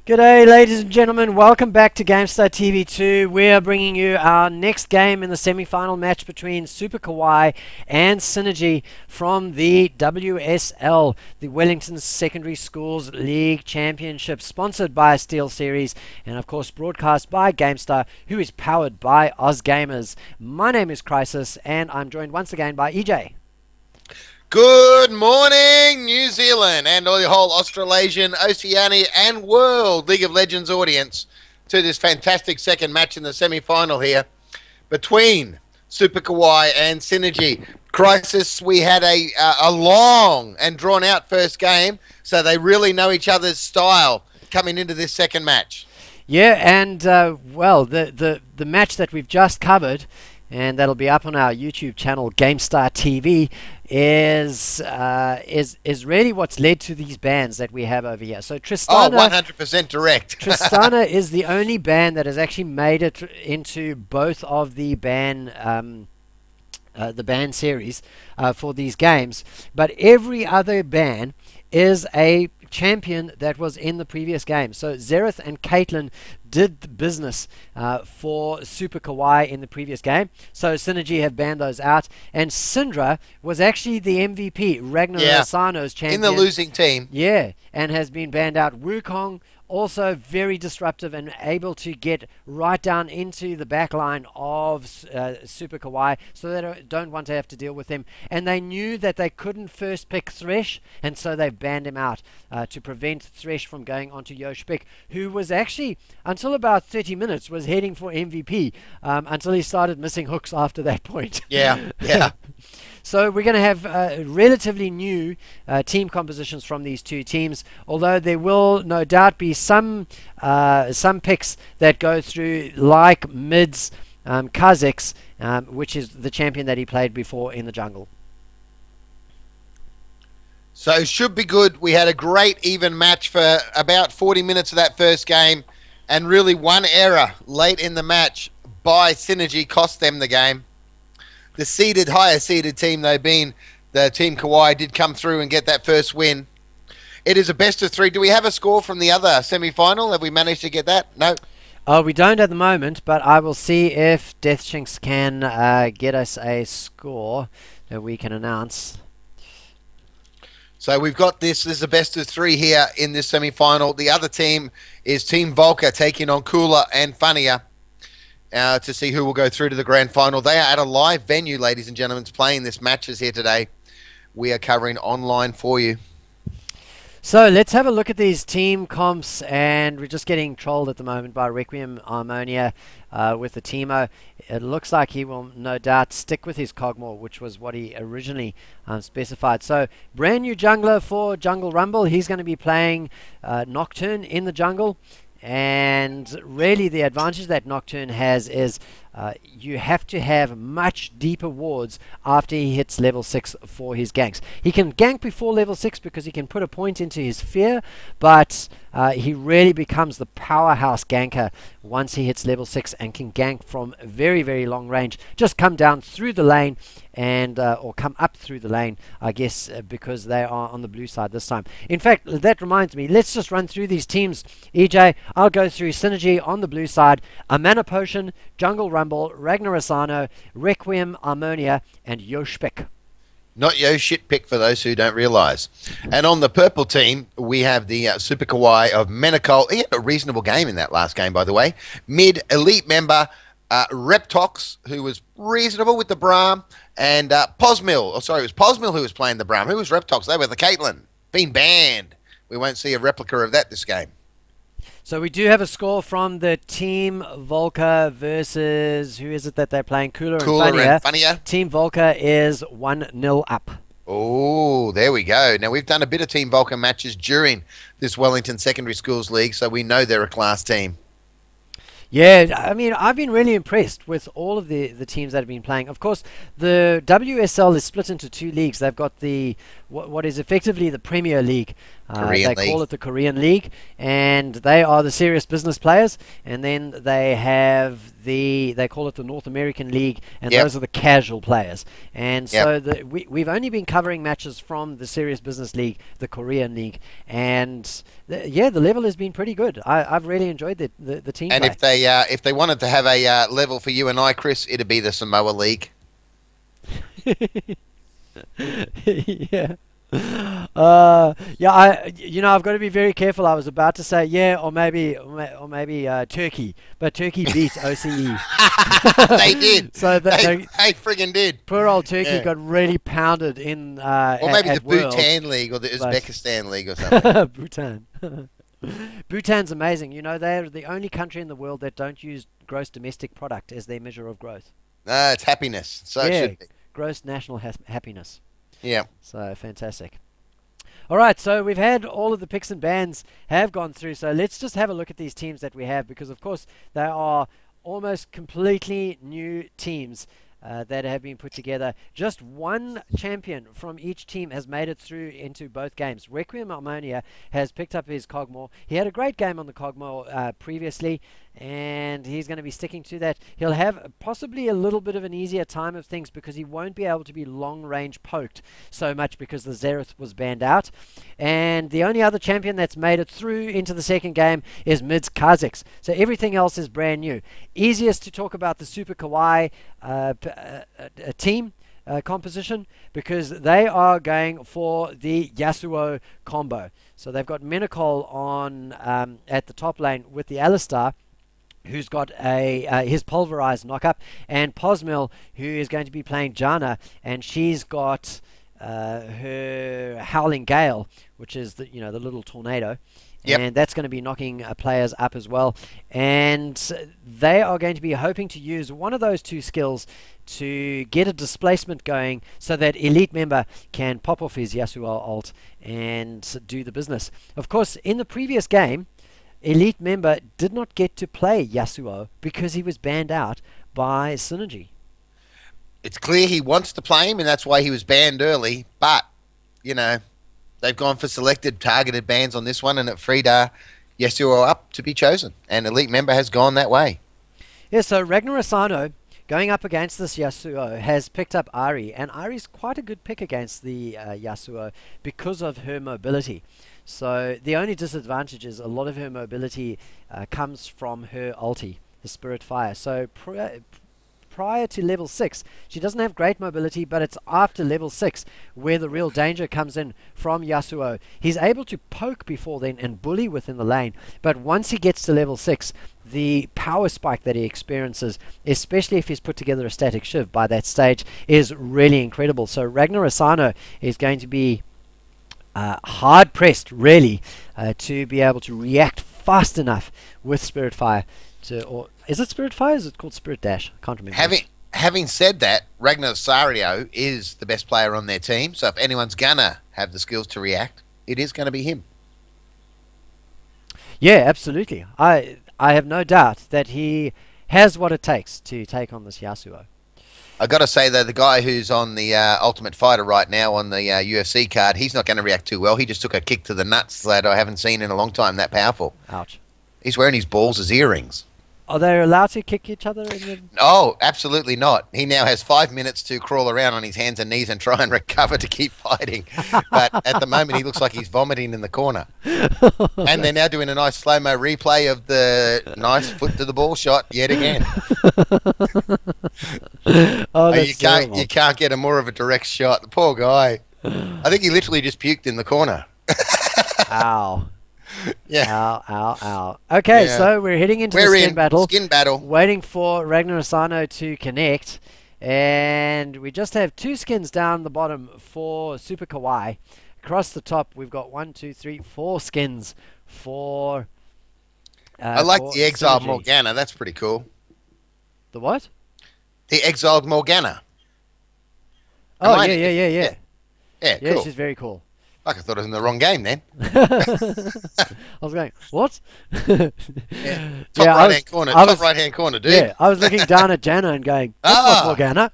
G'day ladies and gentlemen, welcome back to GameStar TV2. We are bringing you our next game in the semi-final match between Super Kawaii and Synergee from the WSL, the Wellington Secondary Schools League Championship, sponsored by Steel Series and of course broadcast by GameStar, who is powered by OzGamers. My name is Crisis and I'm joined once again by EJ. Good morning, New Zealand and all the whole Australasian, Oceania and World League of Legends audience to this fantastic second match in the semi-final here between Super Kawaii and Synergee. Crisis, we had a long and drawn-out first game, so they really know each other's style coming into this second match. Yeah, and well, the match that we've just covered, and that'll be up on our YouTube channel, GameStar TV, is really what's led to these bans that we have over here. So Tristana, 100% direct. Tristana is the only ban that has actually made it into both of the ban series for these games. But every other ban is a champion that was in the previous game. So Xerath and Caitlyn did the business for Super Kawaii in the previous game. So Synergee have banned those out. And Syndra was actually the MVP, Ragnar Asano's champion. In the losing team. Yeah, and has been banned out. Wukong, also very disruptive and able to get right down into the back line of Super Kawaii, so they don't want to have to deal with him. And they knew that they couldn't first pick Thresh, and so they banned him out to prevent Thresh from going onto Yoshpik, who was actually, until about 30 minutes, was heading for MVP until he started missing hooks after that point. Yeah, yeah. So we're going to have relatively new team compositions from these two teams, although there will no doubt be some picks that go through, like Mid's Kha'Zix, which is the champion that he played before in the jungle. So should be good. We had a great even match for about 40 minutes of that first game, and really one error late in the match by Synergee cost them the game. The higher seeded team, though, being the Team Kawaii, did come through and get that first win. It is a best of three. Do we have a score from the other semi-final? Have we managed to get that? No. We don't at the moment, but I will see if Deathshinks can get us a score that we can announce. So we've got this. This is a best of three here in this semi-final. The other team is Team Volker taking on Cooler and Funnier. To see who will go through to the grand final. They are at a live venue, ladies and gentlemen, playing this matches here today. We are covering online for you. So let's have a look at these team comps, and we're just getting trolled at the moment by Requiem Harmonia with the Teemo. It looks like he will no doubt stick with his Cogmore, which was what he originally specified. So brand new jungler for Jungle Rumble. He's going to be playing Nocturne in the jungle. And really the advantage that Nocturne has is you have to have much deeper wards after he hits level 6 for his ganks. He can gank before level 6 because he can put a point into his fear, but he really becomes the powerhouse ganker once he hits level 6 and can gank from very, very long range. Just come down through the lane and or come up through the lane, I guess, because they are on the blue side this time. In fact, that reminds me, let's just run through these teams. EJ, I'll go through Synergee on the blue side, a Mana Potion, Jungle Rumble, Ragnar Asano, Requiem Harmonia, and Yoshpik. Not Yoshpik for those who don't realise. And on the purple team, we have the Super Kawaii of Menacol. He had a reasonable game in that last game, by the way. Mid elite member Reptox, who was reasonable with the Braum, and Posmil. Oh, sorry, it was Posmil who was playing the Braum. Who was Reptox? They were the Caitlyn. Been banned. We won't see a replica of that this game. So we do have a score from the Team Volker versus, who is it that they're playing? Cooler and Funnier. Team Volker is 1-0 up. Oh, there we go. Now, we've done a bit of Team Volker matches during this Wellington Secondary Schools League, so we know they're a class team. Yeah, I mean, I've been really impressed with all of the teams that have been playing. Of course, the WSL is split into two leagues. They've got the what is effectively the Premier League, Korean They call League. it the Korean League, and they are the serious business players. And then they call it the North American League, and Yep. those are the casual players. And Yep. so we've only been covering matches from the serious business league, the Korean League, and the level has been pretty good. I've really enjoyed the team And play. if they wanted to have a level for you and I, Chris, it'd be the Samoa League. Yeah. I've got to be very careful. I was about to say or maybe Turkey, but Turkey beat OCE. They did. So They friggin' did. poor old Turkey Yeah. got really pounded in Or maybe at the World. Bhutan League or the but- Uzbekistan League or something. Bhutan. Bhutan's amazing. You know, they're the only country in the world that don't use gross domestic product as their measure of growth. No, it's happiness. So it Yeah, should be. gross national happiness. Yeah. So fantastic. All right, so we've had all of the picks and bans have gone through. So let's just have a look at these teams that we have, because of course they are almost completely new teams that have been put together. Just one champion from each team has made it through into both games. Requiem Ammonia has picked up his Cogmore. He had a great game on the Cogmore previously, and he's going to be sticking to that. He'll have possibly a little bit of an easier time of things because he won't be able to be long range poked so much because the Xerath was banned out. And the only other champion that's made it through into the second game is Mids Kha'Zix. So everything else is brand new. Easiest to talk about the Super Kawaii team composition, because they are going for the Yasuo combo. So they've got Menacol on at the top lane with the Alistar, who's got his pulverized knockup, and Posmil, who is going to be playing Janna, and she's got her Howling Gale, which is the little tornado. Yep. And that's going to be knocking players up as well. And they are going to be hoping to use one of those two skills to get a displacement going so that Elite Member can pop off his Yasuo ult and do the business. Of course, in the previous game, Elite Member did not get to play Yasuo because he was banned out by Synergee. It's clear he wants to play him, and that's why he was banned early. But, they've gone for selected targeted bans on this one, and it freed Yasuo up to be chosen. And Elite Member has gone that way. Yeah, so Ragnar Asano going up against this Yasuo has picked up Ahri, and Ahri's quite a good pick against the Yasuo because of her mobility. So the only disadvantage is a lot of her mobility comes from her ulti, the Spirit Fire. So prior to level 6, she doesn't have great mobility, but it's after level 6 where the real danger comes in from Yasuo. He's able to poke before then and bully within the lane, but once he gets to level 6, the power spike that he experiences, especially if he's put together a static shiv by that stage, is really incredible. So Ragnar Asano is going to be hard pressed, really, to be able to react fast enough with Spirit Fire. Or is it Spirit Fire? Or is it called Spirit Dash? I can't remember. Having said that, Ragnar Sario is the best player on their team. So if anyone's gonna have the skills to react, it is going to be him. Yeah, absolutely. I have no doubt that he has what it takes to take on this Yasuo. I got to say though, the guy who's on the Ultimate Fighter right now on the UFC card, he's not going to react too well. He just took a kick to the nuts that I haven't seen in a long time. That powerful. Ouch. He's wearing his balls as earrings. Are they allowed to kick each other in the... Oh, absolutely not. He now has 5 minutes to crawl around on his hands and knees and try and recover to keep fighting. But at the moment, he looks like he's vomiting in the corner. And they're now doing a nice slow-mo replay of the nice foot to the ball shot yet again. You can't get a more of a direct shot. The poor guy. I think he literally just puked in the corner. Ow. Yeah. Ow, ow, ow. Okay, Yeah. so we're heading into the skin battle. Skin battle. Waiting for Ragnar Asano to connect. And we just have 2 skins down the bottom for Super Kawaii. Across the top, we've got 1, 2, 3, 4 skins for... I like for the Exiled Synergee. Morgana. That's pretty cool. The what? The Exiled Morgana. Oh, Am I- yeah. Yeah, Yeah, cool. she's very cool. Like I thought I was in the wrong game then. I was going, what? Yeah. Top Yeah, right-hand corner. Top right-hand corner, dude. Yeah, I was looking down at Janna and going, that's not Morgana.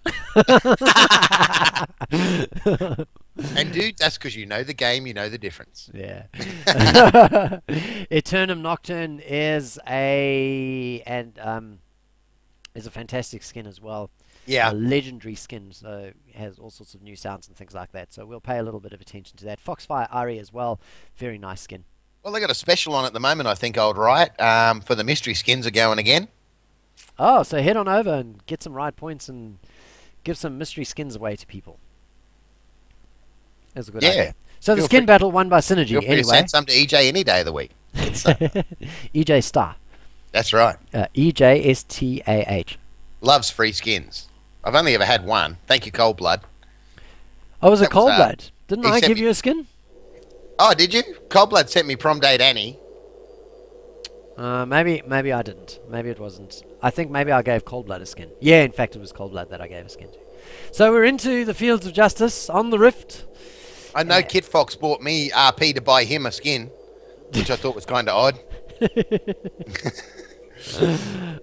And dude, that's because you know the game, you know the difference. Yeah. Eternum Nocturne is a fantastic skin as well. A Yeah. legendary skin, so it has all sorts of new sounds and things like that. So we'll pay a little bit of attention to that. Foxfire Ari as well, very nice skin. Well, they got a special on at the moment, I think, Old Riot, for the mystery skins are going again. Oh, so head on over and get some right points and give some mystery skins away to people. That's a good Yeah. idea. So the Feel skin free- battle won by Synergee Feel free to anyway. send some to EJ any day of the week. EJ Star. That's right. EJSTAH. Loves free skins. I've only ever had one. Thank you, Cold Blood. Oh, was it That was, Cold Blood? Didn't he I sent give me- you a skin? Oh, did you? Cold Blood sent me Prom Date Annie. Maybe I didn't. Maybe it wasn't. I think maybe I gave Cold Blood a skin. Yeah, in fact, it was Cold Blood that I gave a skin to. So we're into the Fields of Justice on the Rift. I know Kit Fox bought me RP to buy him a skin, which I thought was kind of odd.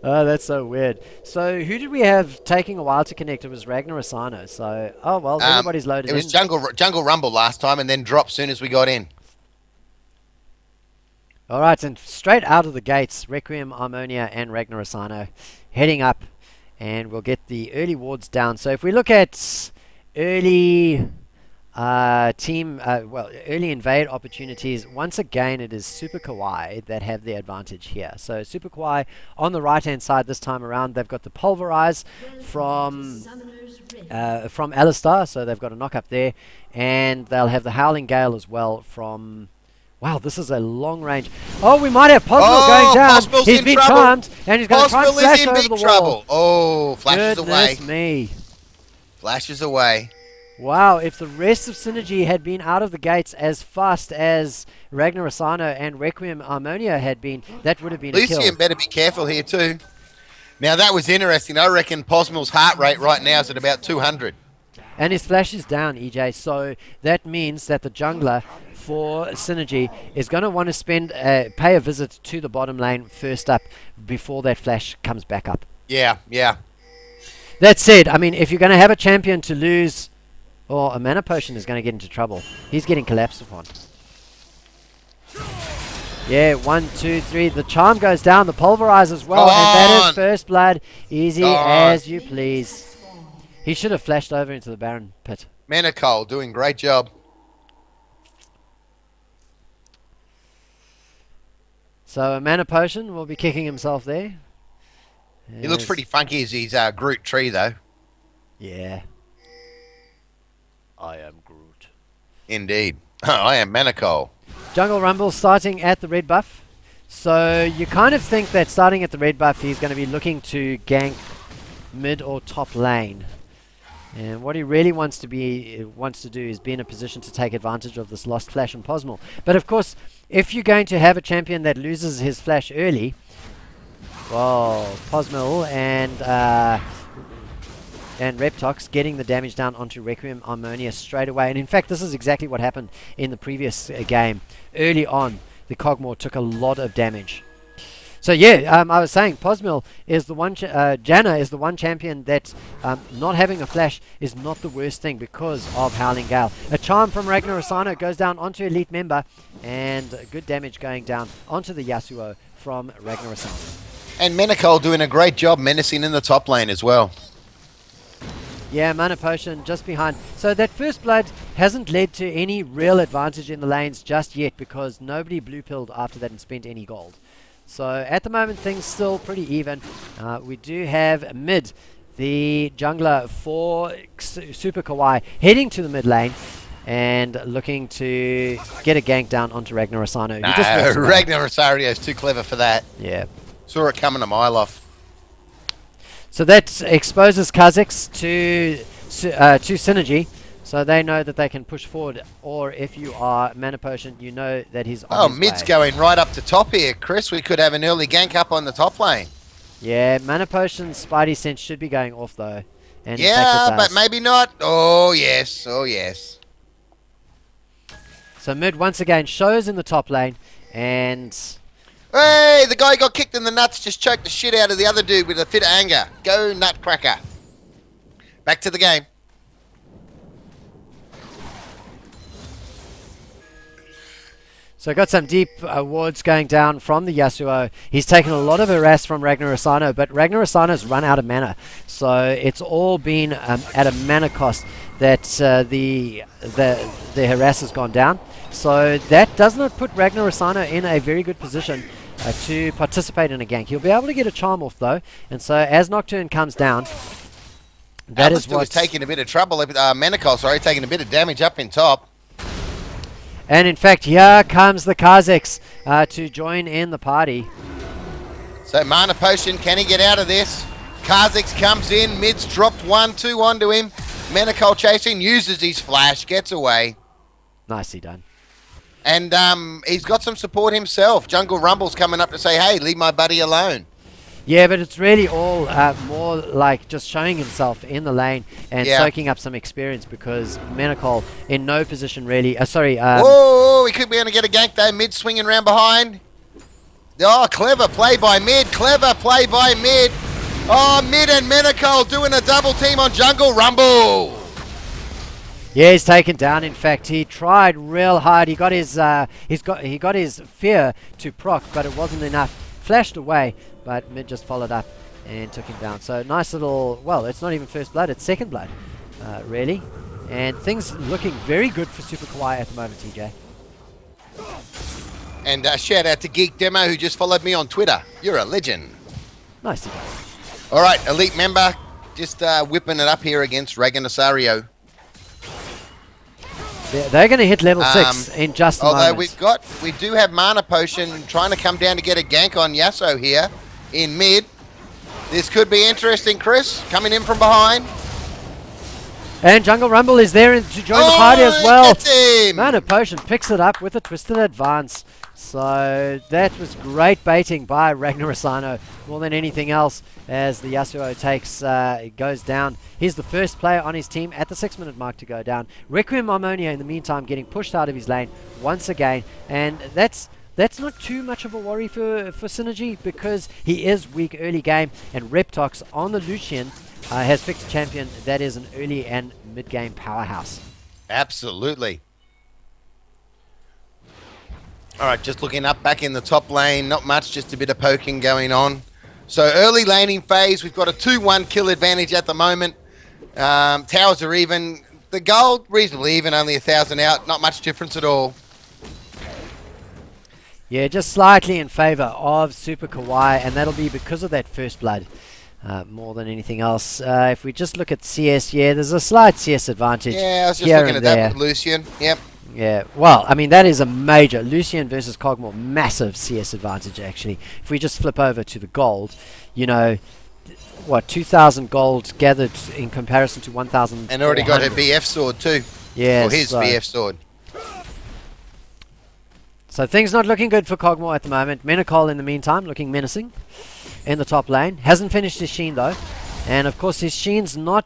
Oh, that's so weird. So who did we have taking a while to connect? It was Ragnar Asano. So, oh well, everybody's loaded It was in. Jungle Rumble last time and then dropped soon as we got in. All right, and straight out of the gates, Requiem, Harmonia, and Ragnar Asano heading up, and we'll get the early wards down. So if we look at early early invade opportunities, once again it is Super Kawaii that have the advantage here. So Super Kawaii on the right hand side this time around, they've got the Pulverize from Alistar, so they've got a knock up there, and they'll have the Howling Gale as well from... Wow, this is a long range. Oh, we might have Posmil going down. Posmil's He's in been trouble. charmed, and he's going to try and Posmil flash is in over big the trouble. wall. Oh, flashes away. Goodness me. Flashes away. Wow, if the rest of Synergee had been out of the gates as fast as Ragnar Asano and Requiem Harmonia had been, that would have been a kill. Lucian better be careful here too. Now that was interesting. I reckon Posmil's heart rate right now is at about 200. And his flash is down, EJ, so that means that the jungler for Synergee is going to want to pay a visit to the bottom lane first up before that flash comes back up. Yeah. That said, I mean, if you're going to have a champion to lose, or a mana potion is going to get into trouble. He's getting collapsed upon. Yeah, 1, 2, 3. The charm goes down. The pulverize as well. Come And that on. is first blood. Easy Come on. as you please. He should have flashed over into the Baron pit. Manacole doing great job. So a mana potion will be kicking himself there. He looks pretty funky as his Groot tree though. Yeah. I am Groot. Indeed. I am Manacole. Jungle Rumble starting at the red buff. So you kind of think that starting at the red buff, he's going to be looking to gank mid or top lane. And what he really wants to do is be in a position to take advantage of this lost flash and Posmil. But of course, if you're going to have a champion that loses his flash early, well, Posmil and Reptox getting the damage down onto Requiem Harmonia straight away. And in fact, this is exactly what happened in the previous game. Early on, the Cogmore took a lot of damage. So yeah, I was saying Posmil is the one, Janna is the one champion that not having a flash is not the worst thing because of Howling Gale. A charm from Ragnar Asano goes down onto Elite Member, and good damage going down onto the Yasuo from Ragnar Asano. And Manacole doing a great job menacing in the top lane as well. Yeah, mana potion just behind. So that first blood hasn't led to any real advantage in the lanes just yet because nobody blue pilled after that and spent any gold. So at the moment things still pretty even. We do have mid, the jungler for Super Kawaii heading to the mid lane and looking to get a gank down onto Ragnar Asano. No, Ragnar Rosario is too clever for that. Yeah. Saw it coming a mile off. So that exposes Kha'Zix to Synergee, so they know that they can push forward. Or if you are Mana Potion, you know that he's on his mid's way. going right up to top here, Chris. We could have an early gank up on the top lane. Yeah, Mana Potion's Spidey Sense should be going off though. And in Yeah, fact it but does. maybe not. Oh, yes. Oh, yes. So mid once again shows in the top lane, and Hey, the guy got kicked in the nuts, just choked the shit out of the other dude with a fit of anger. Go nutcracker. Back to the game. So got some deep wards going down from the Yasuo. He's taken a lot of harass from Ragnar Asano, but Ragnar Asano's run out of mana. So it's all been at a mana cost that the harass has gone down. So that does not put Ragnar Asano in a very good position to participate in a gank. He'll be able to get a charm off though, and so as Nocturne comes down, that is what's taking a bit of trouble. Menacol, sorry, taking a bit of damage up in top. And in fact, here comes the Kazakhs to join in the party. So Mana Potion, can he get out of this? Kazakhs comes in, mid's dropped 1-2 onto him. Menacol chasing, uses his flash, gets away. Nicely done. And he's got some support himself. Jungle Rumble's coming up to say, hey, leave my buddy alone. Yeah, but it's really all more like just showing himself in the lane and soaking up some experience, because Menacol in no position really. Whoa, he could be able to get a gank though. Mid swinging around behind. Oh, clever play by mid. Clever play by mid. Oh, mid and Menacol doing a double team on Jungle Rumble. Yeah, he's taken down. In fact, he tried real hard. He got his he got his fear to proc, but it wasn't enough. Flashed away, but mid just followed up and took him down. So nice little, well, it's not even first blood, it's second blood, really. And things looking very good for Super Kawaii at the moment, TJ. And shout out to Geek Demo, who just followed me on Twitter. You're a legend. Nicely done. All right, Elite member, just whipping it up here against Ragnar Nasario. They're going to hit level 6 in just a moment. Although we do have Mana Potion trying to come down to get a gank on Yasuo here in mid. This could be interesting, Chris, coming in from behind. And Jungle Rumble is there to join the party as well. Gets him. Mana Potion picks it up with a twisted advance. So that was great baiting by Ragnar Asano more than anything else, as the Yasuo goes down. He's the first player on his team at the 6-minute mark to go down. Requiem Harmonia in the meantime getting pushed out of his lane once again, and that's not too much of a worry for Synergee, because he is weak early game, and Reptox on the Lucian has picked a champion that is an early and mid game powerhouse. Absolutely. All right, just looking up back in the top lane, not much, just a bit of poking going on. So early laning phase, we've got a 2-1 kill advantage at the moment. Towers are even. The gold, reasonably even, only 1,000 out, not much difference at all. Yeah, just slightly in favor of Super Kawaii, and that'll be because of that first blood more than anything else. If we just look at CS, yeah, there's a slight CS advantage. Yeah, I was just looking at that with Lucian. Yep. Yeah, well, I mean, that is a major Lucian versus Cogmore, massive CS advantage actually. If we just flip over to the gold, you know, what, 2,000 gold gathered in comparison to 1,000. And already got her BF sword too. Yeah, or his BF sword. So things not looking good for Cogmore at the moment. Menacol in the meantime looking menacing in the top lane. Hasn't finished his Sheen though, and of course his Sheen's not.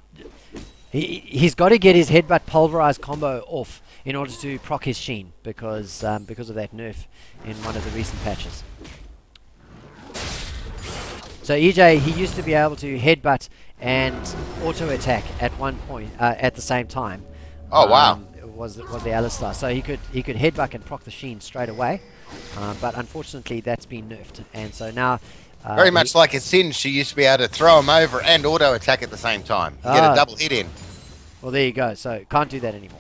He's got to get his headbutt pulverized combo off in order to proc his Sheen, because of that nerf in one of the recent patches. So EJ, he used to be able to headbutt and auto attack at one point at the same time. Oh wow! Was the Alistar, so he could headbutt and proc the Sheen straight away, but unfortunately that's been nerfed, and so now. Very much like a Sin, she used to be able to throw him over and auto attack at the same time. Get a double hit in. Well, there you go. So can't do that anymore.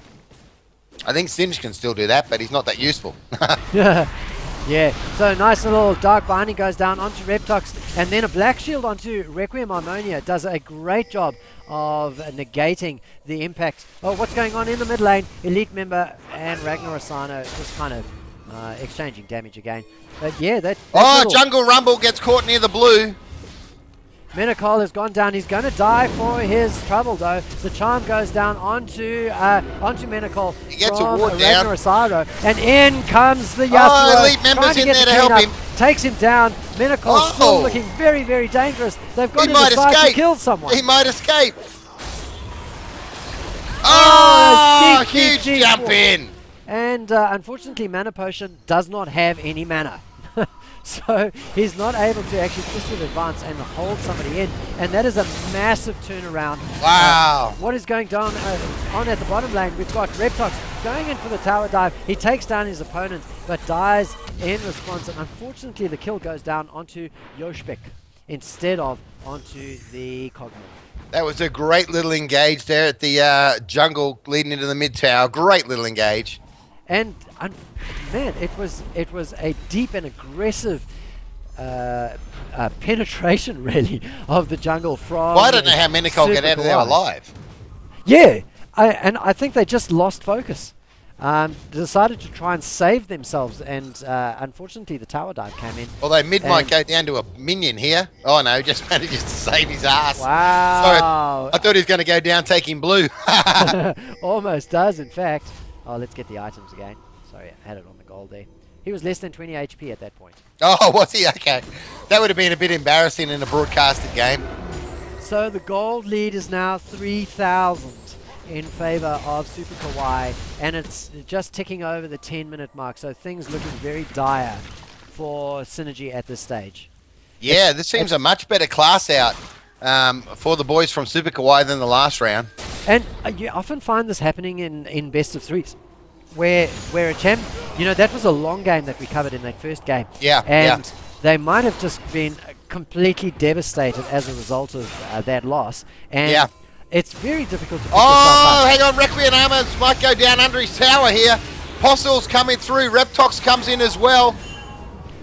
I think Singe can still do that, but he's not that useful. Yeah, so nice little dark binding goes down onto Reptox, and then a black shield onto Requiem Harmonia. Does a great job of negating the impact. Oh, what's going on in the mid lane? Elite member and Ragnar Asano just kind of exchanging damage again. But yeah, that Jungle Rumble gets caught near the blue. Menacol has gone down. He's going to die for his trouble, though. The charm goes down onto Menacol. He gets a ward down. Asaro, and in comes the Yasuo. Oh, Elite members in there to help him. Takes him down. Menacol still looking very, very dangerous. They've got him inside to kill someone. He might escape. Huge jump in. And unfortunately, Mana Potion does not have any mana. So he's not able to actually push to the advance and hold somebody in. And that is a massive turnaround. Wow. What is going down on at the bottom lane? We've got Reptox going in for the tower dive. He takes down his opponent, but dies in response. And unfortunately, the kill goes down onto Yoshbek instead of onto the Cogmore. That was a great little engage there at the jungle leading into the mid tower. Great little engage. And man, it was a deep and aggressive penetration, really, of the jungle from. Well, I don't know how Menacol got out of there alive. Yeah, I think they just lost focus. Decided to try and save themselves, and unfortunately the tower dive came in. Although mid might go down to a minion here. Oh no, just manages to save his ass. Wow. Sorry, I thought he was going to go down taking blue. Almost does, in fact. Oh, let's get the items again. Sorry, I had it on the gold there. He was less than 20 HP at that point. Oh, was he? Okay. That would have been a bit embarrassing in a broadcasted game. So the gold lead is now 3,000 in favor of Super Kawaii, and it's just ticking over the 10-minute mark, so things looking very dire for Synergee at this stage. Yeah, this seems a much better class out for the boys from Super Kawaii than the last round. And you often find this happening in best of threes, where a champ, that was a long game that we covered in that first game. Yeah, and they might have just been completely devastated as a result of that loss. And it's very difficult to pick this up. Hang on, Requiem Armors might go down under his tower here. Possel's coming through, Reptox comes in as well.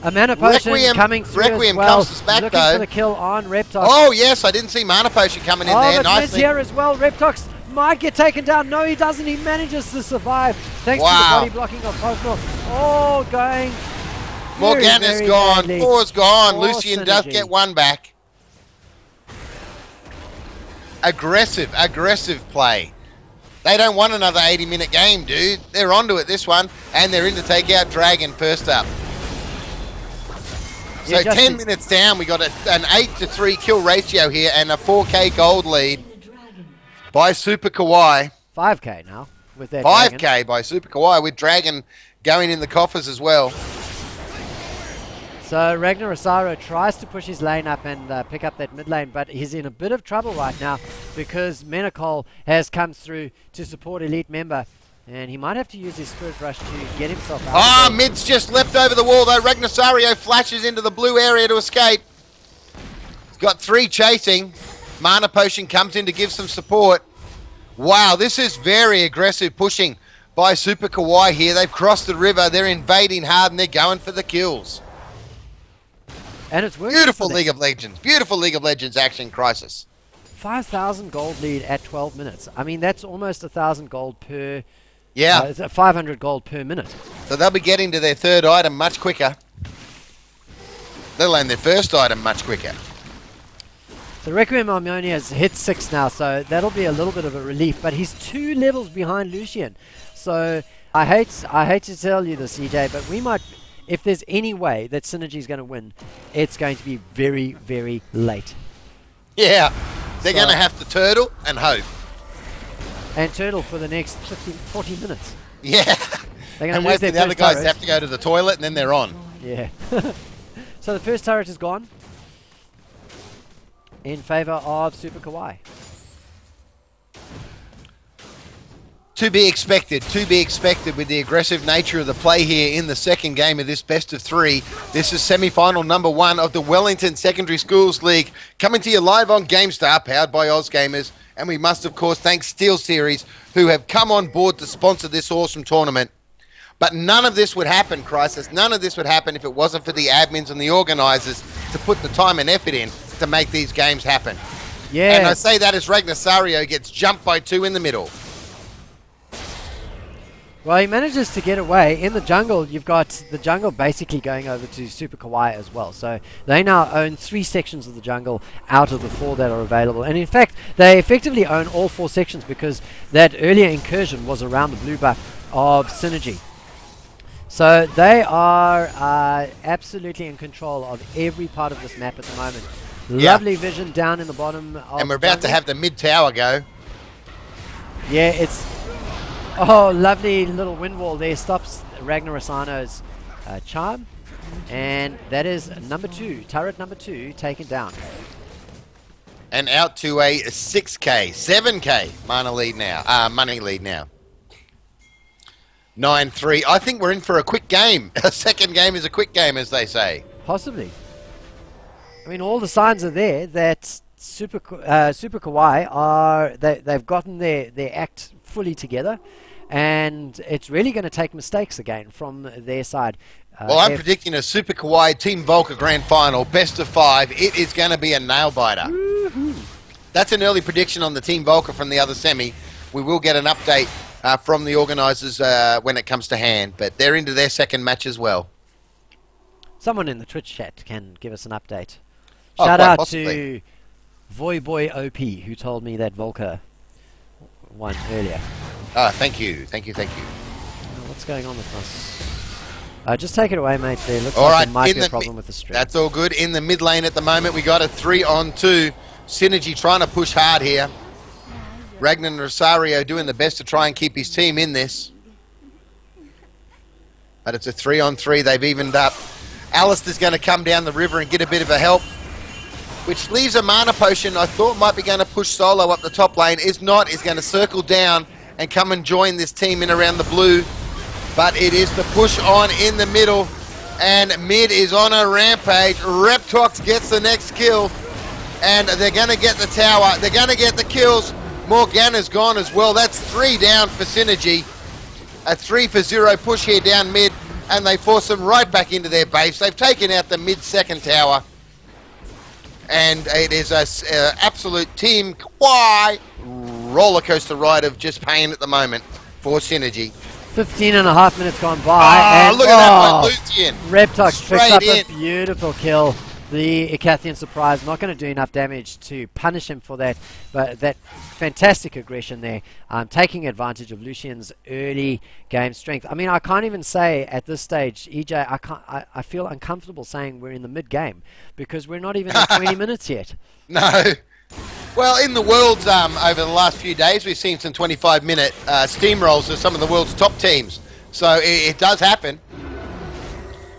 A Mana Potion coming through Requiem as well. comes us back looking though. For the kill on Reptox. Oh yes, I didn't see Mana Potion coming in there. But Miz Nicely. here as well. Reptox might get taken down. No, he doesn't. He manages to survive thanks to the body blocking of Posnel. Oh, going. Morgana's gone. Four's gone. For Lucian Synergee. does get one back. Aggressive play. They don't want another 80-minute game, dude. They're onto it this one, and they're in to take out Dragon first up. So 10 minutes down, we got an 8-to-3 kill ratio here and a 4K gold lead by Super Kawaii. 5K now with that 5K Dragon. by Super Kawaii with Dragon going in the coffers as well. So Ragnar Asaro tries to push his lane up and pick up that mid lane, but he's in a bit of trouble right now because Menacol has come through to support Elite Member, and he might have to use his Spirit Rush to get himself out. Mid's just leapt over the wall though. Ragnasario flashes into the blue area to escape. He's got 3 chasing. Mana Potion comes in to give some support. Wow, this is very aggressive pushing by Super Kawaii here. They've crossed the river. They're invading hard and they're going for the kills. And it's working. Beautiful League of Legends. Beautiful League of Legends action, Crisis. 5,000 gold lead at 12 minutes. I mean, that's almost 1,000 gold per... Yeah. 500 gold per minute. So they'll be getting to their third item much quicker. They'll land their first item much quicker. So Requiem Harmonia has hit 6 now, so that'll be a little bit of a relief. But he's 2 levels behind Lucian. So I hate to tell you this, EJ, but we might... If there's any way that Synergee is going to win, it's going to be very, very late. Yeah, they're going to have to turtle and hope. And turtle for the next 40 minutes. Yeah. They're going and to wait lose their the other first guys turret. have to go to the toilet and then they're on. Yeah. So the first turret is gone in favor of Super Kawaii. To be expected with the aggressive nature of the play here in the second game of this best of 3. This is semi-final number 1 of the Wellington Secondary Schools League, coming to you live on GameStar, powered by OzGamers. And we must, of course, thank SteelSeries, who have come on board to sponsor this awesome tournament. But none of this would happen, Crisis. None of this would happen if it wasn't for the admins and the organisers to put the time and effort in to make these games happen. Yeah. And I say that as Ragnasario gets jumped by 2 in the middle. Well, he manages to get away. In the jungle, you've got the jungle basically going over to Super Kawaii as well. So they now own 3 sections of the jungle out of the 4 that are available. And in fact, they effectively own all 4 sections because that earlier incursion was around the blue buff of Synergee. So they are absolutely in control of every part of this map at the moment. Yeah. Lovely vision down in the bottom of And we're about to have the mid-tower go. Yeah, it's... Oh, lovely little wind wall there. Stops Ragnar Asano's charm. And that is number 2, turret number 2, taken down. And out to a 6K, 7K money lead now. 9-3. I think we're in for a quick game. A second game is a quick game, as they say. Possibly. I mean, all the signs are there that Super Kawaii they've gotten their act fully together, and it's really going to take mistakes again from their side. Well, I'm predicting a Super Kawaii Team Volca Grand Final, best of 5. It is going to be a nail-biter. That's an early prediction on the Team Volca from the other semi. We will get an update from the organisers when it comes to hand, but they're into their second match as well. Someone in the Twitch chat can give us an update. Oh, Shout quite out possibly. to Voyboy OP, who told me that Volca won earlier. Thank you. Oh, what's going on with us? Just take it away, mate. There looks All like right, there might be a problem with the stream. That's all good. In the mid lane at the moment, we got a 3-on-2. Synergee trying to push hard here. Ragnar and Rosario doing the best to try and keep his team in this. But it's a 3-on-3. They've evened up. Alistair's going to come down the river and get a bit of a help, which leaves a mana potion I thought might be going to push solo up the top lane. Is not. Is going to circle down and come and join this team in around the blue. But it is the push on in the middle, and mid is on a rampage. Reptox gets the next kill, and they're going to get the tower. They're going to get the kills. Morgana's gone as well. That's 3 down for Synergee. A 3-for-0 push here down mid, and they force them right back into their base. They've taken out the mid-second tower, and it is an absolute Team Kawaii roller coaster ride of just pain at the moment for Synergee. 15.5 minutes gone by. Oh, look at that one, Lucian. Reptox picks Straight up in. a beautiful kill. The Icathian Surprise not going to do enough damage to punish him for that, but that fantastic aggression there, taking advantage of Lucian's early game strength. I mean, I can't even say at this stage, EJ, I feel uncomfortable saying we're in the mid-game because we're not even at 20 minutes yet. No. Well, in the Worlds over the last few days, we've seen some 25-minute steamrolls of some of the world's top teams. So it does happen.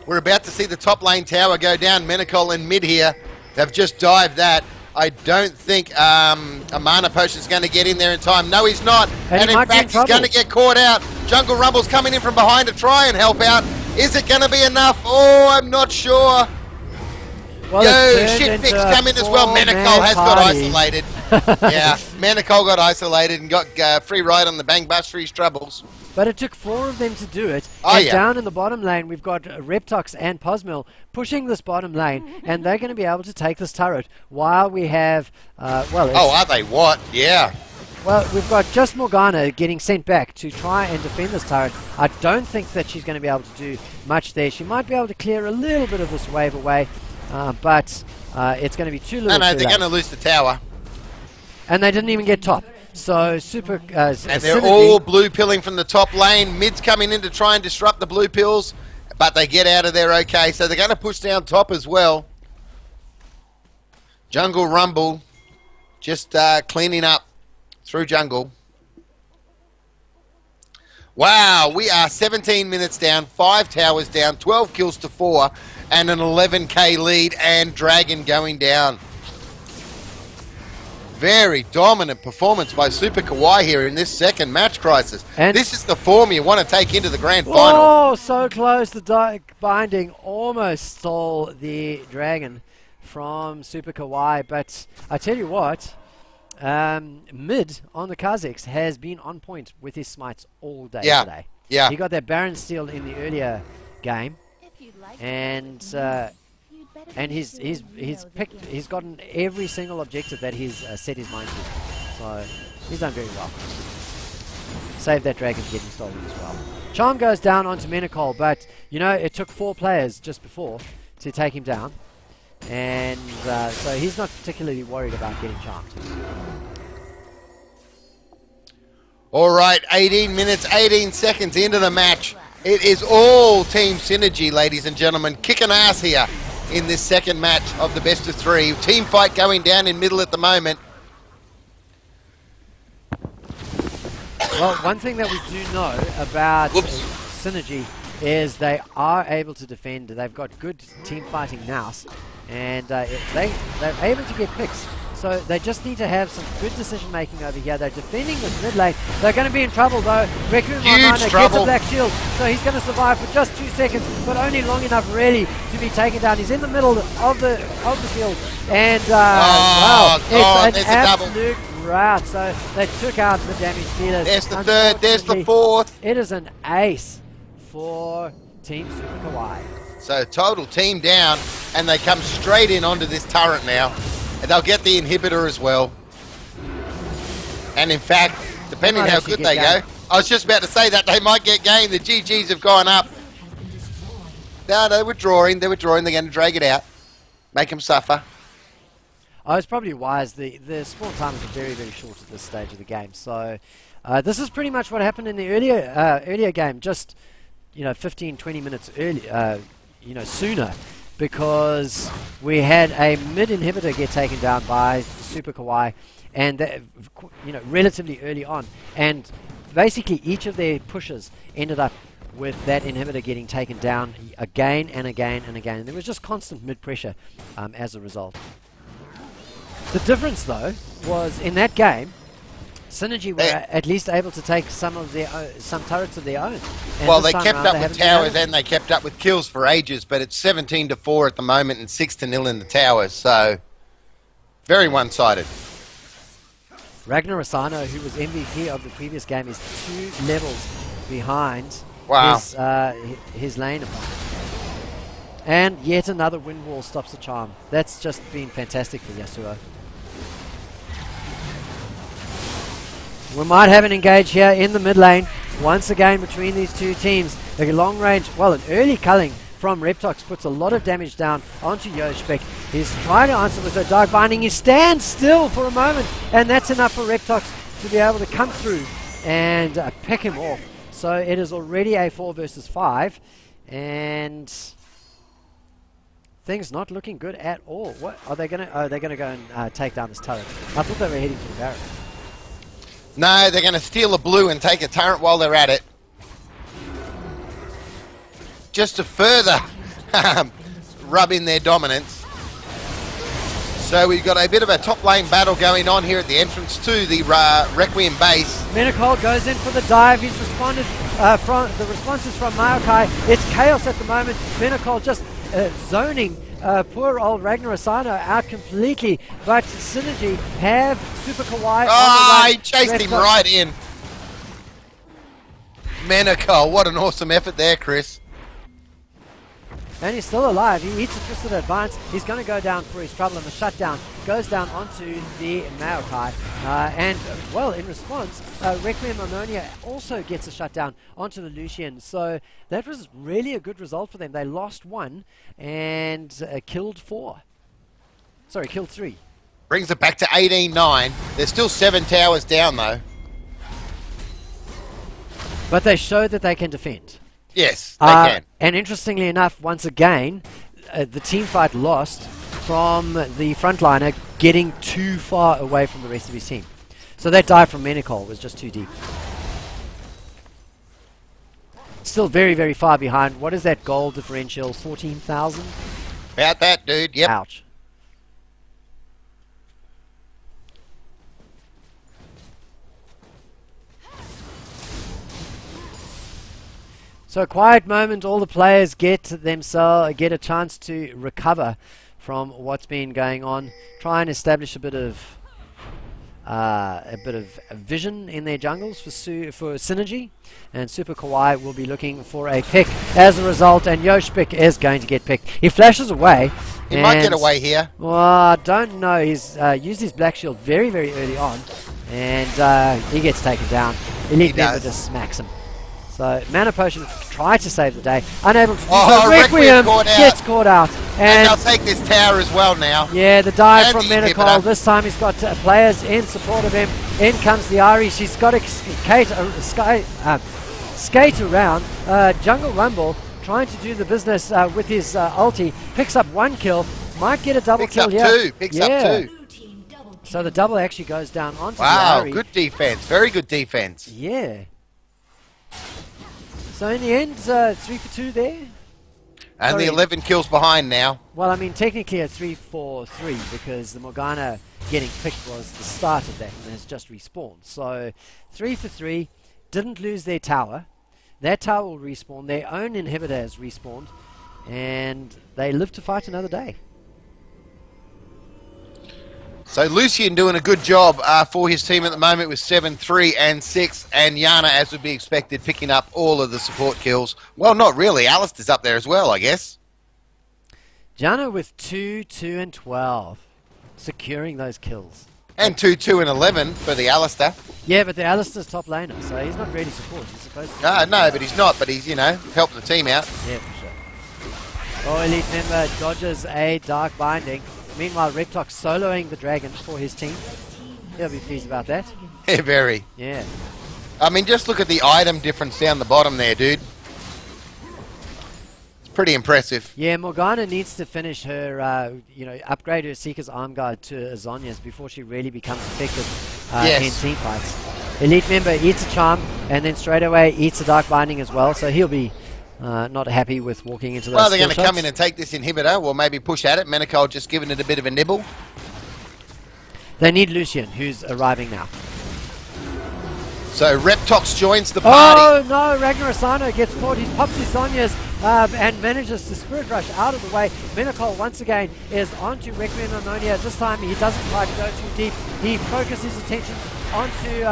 We're about to see the top lane tower go down. Menacol in mid here. They've just dived that. I don't think a mana potion's going to get in there in time. No, he's not. And in fact, he's going to get caught out. Jungle Rumble's coming in from behind to try and help out. Is it going to be enough? Oh, I'm not sure. Well, yo, Shitfix come in as well. Menacol has got isolated. Yeah, Menacol got isolated and got free ride on the Bang Bus for his troubles. But it took 4 of them to do it. Oh, and yeah. Down in the bottom lane, we've got Reptox and Posmil pushing this bottom lane, and they're going to be able to take this turret while we have, are they? What? Yeah. Well, we've got just Morgana getting sent back to try and defend this turret. I don't think that she's going to be able to do much there. She might be able to clear a little bit of this wave away, but it's going to be too little. No, they're going to lose the tower. And they didn't even get top. So super. And they're Synergee, all blue pilling from the top lane. Mid's coming in to try and disrupt the blue pills, but they get out of there okay. So they're going to push down top as well. Jungle Rumble just cleaning up through jungle. Wow, we are 17 minutes down, 5 towers down, 12 kills to 4, and an 11k lead, and Dragon going down. Very dominant performance by Super Kawaii here in this second match, Crisis. And this is the form you want to take into the grand final. Oh, so close. The binding almost stole the Dragon from Super Kawaii. But I tell you what, Mid on the Kazakhs has been on point with his smites all day today. Yeah. He got that Baron steal in the earlier game. And he's gotten every single objective that he's set his mind to. So he's done very well. Save that dragon getting stolen as well. Charm goes down onto Menacol, but you know it took 4 players just before to take him down, and so he's not particularly worried about getting charmed. All right, 18 minutes, 18 seconds into the match. It is all Team Synergee, ladies and gentlemen, kicking ass here in this second match of the best of 3. Team fight going down in middle at the moment. Well, one thing that we do know about Synergee is they are able to defend. They've got good team fighting nous, and they're able to get picks. So they just need to have some good decision making over here. They're defending this mid lane. They're going to be in trouble though. Requiem gets a black shield, so he's going to survive for just 2 seconds, but only long enough really to be taken down. He's in the middle of the field, and wow, it's an absolute rout. So they took out the damage dealers. There's the third, there's the fourth. It is an ace for Team Super Kawaii. So total team down, and they come straight in onto this turret now. And they'll get the inhibitor as well. And in fact, depending how good they go, I was just about to say that they might get game. The GGs have gone up. No, they were drawing. They're going to drag it out. Make them suffer. Oh, it's probably wise. The spawn times are very, very short at this stage of the game. So this is pretty much what happened in the earlier game. Just 15, 20 minutes earlier, sooner. Because we had a mid inhibitor get taken down by Super Kawaii, and relatively early on, and basically each of their pushes ended up with that inhibitor getting taken down again and again and again. And there was just constant mid pressure as a result. The difference, though, was in that game, Synergee were at least able to take some turrets of their own. And well, they kept up with towers and they kept up with kills for ages, but it's 17-4 at the moment and 6-0 in the towers, so very one-sided. Ragnar Asano, who was MVP of the previous game, is 2 levels behind his lane opponent. And yet another wind wall stops the charm. That's just been fantastic for Yasuo. We might have an engage here in the mid lane once again between these two teams. A long range, well, an early culling from Reptox puts a lot of damage down onto Yoshpik. He's trying to answer with a dark binding. He stands still for a moment, and that's enough for Reptox to be able to come through and pick him off. So it is already a 4 versus 5, and things not looking good at all. What are they going to? Oh, they're going to go and take down this turret. I thought they were heading to the barracks. No, they're going to steal a blue and take a turret while they're at it. Just to further rub in their dominance. So we've got a bit of a top lane battle going on here at the entrance to the Requiem base. Menacol goes in for the dive. He's responded from the responses from Maokai. It's chaos at the moment. Menacol just zoning poor old Ragnar Asano out completely, but Synergee have Super Kawaii. Oh, he chased him right in. Menacol, what an awesome effort there, Chris. And he's still alive. He eats a twisted advance. He's going to go down for his trouble, and the shutdown goes down onto the Maokai. And, well, in response, Requiem Ammonia also gets a shutdown onto the Lucian. So that was really a good result for them. They lost 1 and killed 4. Sorry, killed 3. Brings it back to 18-9. There's still 7 towers down, though. But they showed that they can defend. Yes, they can. And interestingly enough, once again, the team fight lost from the frontliner getting too far away from the rest of his team. So that dive from Menacol was just too deep. Still very, very far behind. What is that goal differential? 14,000? About that, dude. Yep. Ouch. So a quiet moment, all the players get a chance to recover from what's been going on. Try and establish a bit of vision in their jungles for Synergee, and Super Kawaii will be looking for a pick as a result, and Yoshpik is going to get picked. He flashes away. He might get away here. Well, I don't know. He's used his black shield very, very early on, and he gets taken down. Elite Member just smacks him. So Mana Potion tried to save the day, unable to do so. Requiem gets caught out. And they'll take this tower as well now. Yeah, the dive from Menacol. This time he's got players in support of him. In comes the Ari. She's got to skate around. Jungle Rumble trying to do the business with his ulti. Picks up 1 kill. Might get a double kill here. Picks up 2. So the double actually goes down onto the Wow, Ari. good defense. Very good defense. Yeah. So in the end, 3 for 2 there. And Sorry. the 11 kills behind now. Well, I mean, technically a 3 for 3 because the Morgana getting picked was the start of that and has just respawned. So 3 for 3, didn't lose their tower. That tower will respawn. Their own inhibitor has respawned, and they live to fight another day. So Lucian doing a good job for his team at the moment with 7, 3, and 6. And Yana, as would be expected, picking up all of the support kills. Well, not really. Alistair's up there as well, I guess. Jana with 2, 2, and 12, securing those kills. And 2, 2, and 11 for the Alistair. Yeah, but the Alistair's top laner, so he's not really support. He's supposed to. No, but he's not. But he's, you know, helping the team out. Yeah, for sure. Oh, Elite member dodges a Dark Binding. Meanwhile, Reptox soloing the dragon for his team. He'll be pleased about that. Yeah, very. Yeah. I mean, just look at the item difference down the bottom there, dude. It's pretty impressive. Yeah, Morgana needs to finish her, upgrade her Seeker's Arm Guard to Azonia's before she really becomes effective Yes. in team fights. Elite member eats a Charm and then straight away eats a Dark Binding as well, so he'll be not happy with walking into those. Well, they're going to skill come shots. in and take this inhibitor, or maybe push at it. Menacol just giving it a bit of a nibble. They need Lucian, who's arriving now. So Reptox joins the party. Oh no, Ragnar Asano gets caught. He's popped his Sonya's and manages to Spirit Rush out of the way. Menacol once again is onto Requiem Ammonia. This time he doesn't try to go too deep. He focuses his attention onto, he's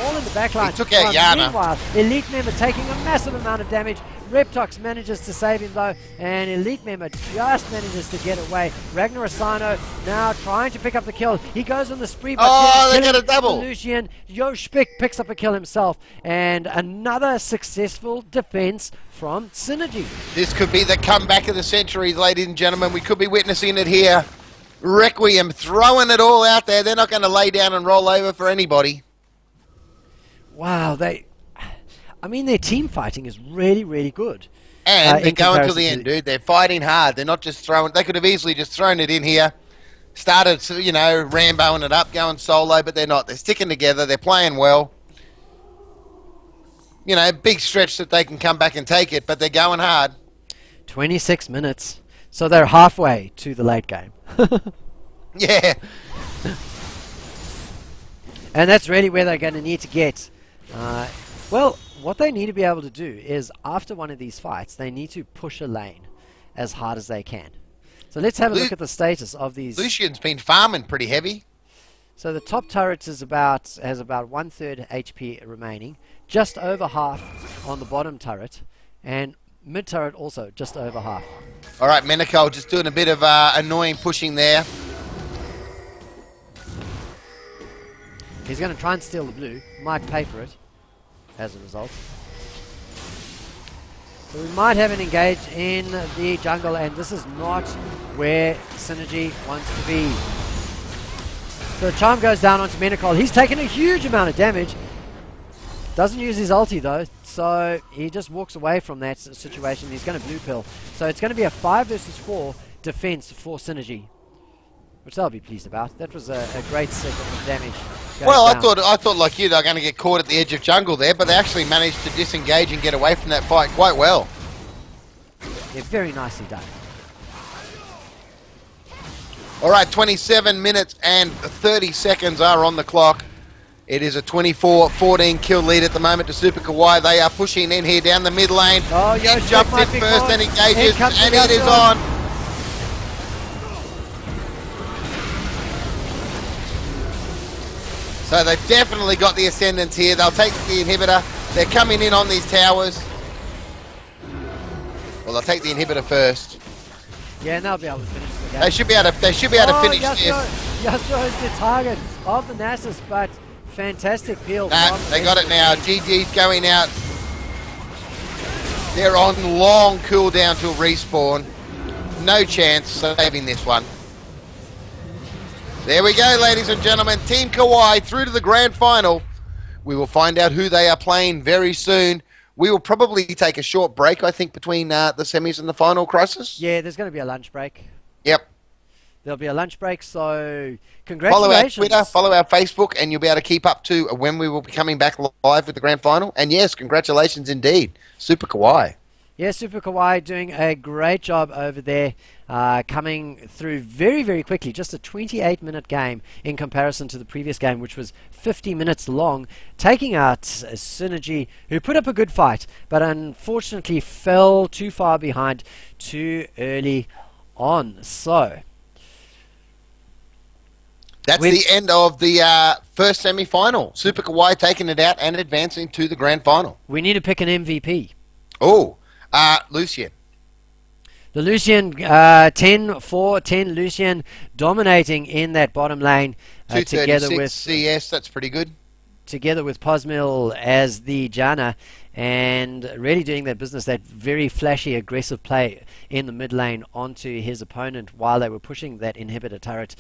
all in the backline. He took out Yana. Meanwhile, Elite Member taking a massive amount of damage. Reptox manages to save him though, and Elite Member just manages to get away. Ragnar Asano now trying to pick up the kill. He goes on the spree, but they got a double. Lucian. Yo Spick picks up a kill himself, and another successful defense from Synergee. This could be the comeback of the century, ladies and gentlemen. We could be witnessing it here. Requiem throwing it all out there. They're not going to lay down and roll over for anybody. Wow, their team fighting is really, really good. And they're going to the comparison end, dude. They're fighting hard. They're not just throwing. They could have easily just thrown it in here, started, Ramboing it up, going solo, but they're not. They're sticking together. They're playing well. Big stretch that they can come back and take it, but they're going hard. 26 minutes. So they're halfway to the late game. Yeah. And that's really where they're going to need to get. What they need to be able to do is, after one of these fights, they need to push a lane as hard as they can. So let's have a look at the status of these. Lucian's been farming pretty heavy. So the top turret has about 1/3 HP remaining, just over half on the bottom turret, and mid turret also just over half. All right, Menacol just doing a bit of annoying pushing there. He's going to try and steal the blue, might pay for it as a result. So we might have an engage in the jungle, and this is not where Synergee wants to be. So the charm goes down onto Menacol. He's taken a huge amount of damage. Doesn't use his ulti though, so he just walks away from that situation. He's going to blue pill. So it's going to be a 5 versus 4 defense for Synergee, which they'll be pleased about. That was a great set of damage. Well, I thought like you, they were going to get caught at the edge of jungle there, but they actually managed to disengage and get away from that fight quite well. Yeah, very nicely done. All right, 27 minutes and 30 seconds are on the clock. It is a 24-14 kill lead at the moment to Super Kawaii. They are pushing in here down the mid lane. Oh, He jumps in first and engages, and it is on. So they've definitely got the ascendance here. They'll take the inhibitor. They're coming in on these towers. Well, they'll take the inhibitor first. Yeah, and they'll be able to finish the game. They should be able to finish this. Yasuo is the target of the Nasus, but fantastic peel. They got it now. GG's going out. They're on long cooldown till respawn. No chance saving this one. There we go, ladies and gentlemen. Team Kawaii through to the grand final. We will find out who they are playing very soon. We will probably take a short break, I think, between the semis and the final, Crisis. Yeah, there's going to be a lunch break. Yep. There'll be a lunch break, so Follow our Twitter, congratulations. follow our Facebook, and you'll be able to keep up to when we will be coming back live with the grand final. And yes, congratulations indeed. Super Kawaii. Yeah, Super Kawaii doing a great job over there, coming through very, very quickly. Just a 28-minute game in comparison to the previous game, which was 50 minutes long, taking out Synergee, who put up a good fight, but unfortunately fell too far behind too early on. So That's the end of the first semi-final. Super Kawaii taking it out and advancing to the grand final. we need to pick an MVP. Oh, Lucien. The Lucian 10-4-10 Lucian dominating in that bottom lane, together 236 with CS, that's pretty good. Posmil as the Jana, and really doing that business, that very flashy, aggressive play in the mid lane onto his opponent while they were pushing that inhibitor turret.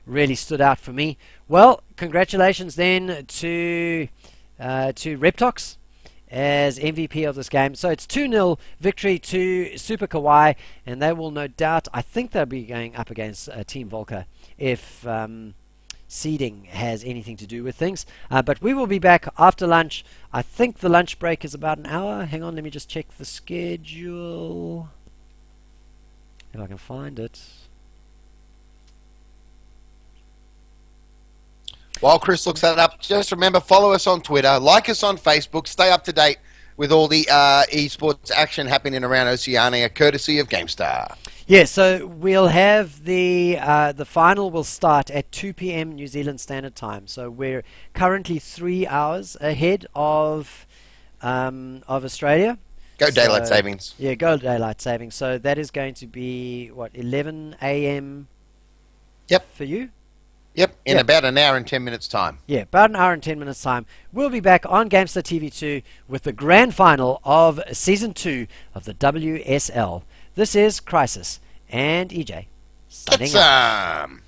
Really stood out for me. Well, congratulations then to Reptox as MVP of this game. So it's 2-0 victory to Super Kawaii, and they will no doubt, I think they'll be going up against Team Volker if seeding has anything to do with things. But we will be back after lunch. I think the lunch break is about an hour. Hang on, let me just check the schedule, if I can find it. While Chris looks that up, just remember, follow us on Twitter, like us on Facebook, stay up to date with all the esports action happening around Oceania, courtesy of GameStar. Yeah, so we'll have the final will start at 2 p.m. New Zealand Standard Time. So we're currently 3 hours ahead of Australia. Go daylight savings. Yeah, go daylight savings. So that is going to be what, 11 a.m. Yep. for you? Yep, in about an hour and 10 minutes time. Yeah, about an hour and 10 minutes time. We'll be back on Gamestar TV2 with the grand final of Season 2 of the WSL. This is Crisis and EJ signing Get out. some.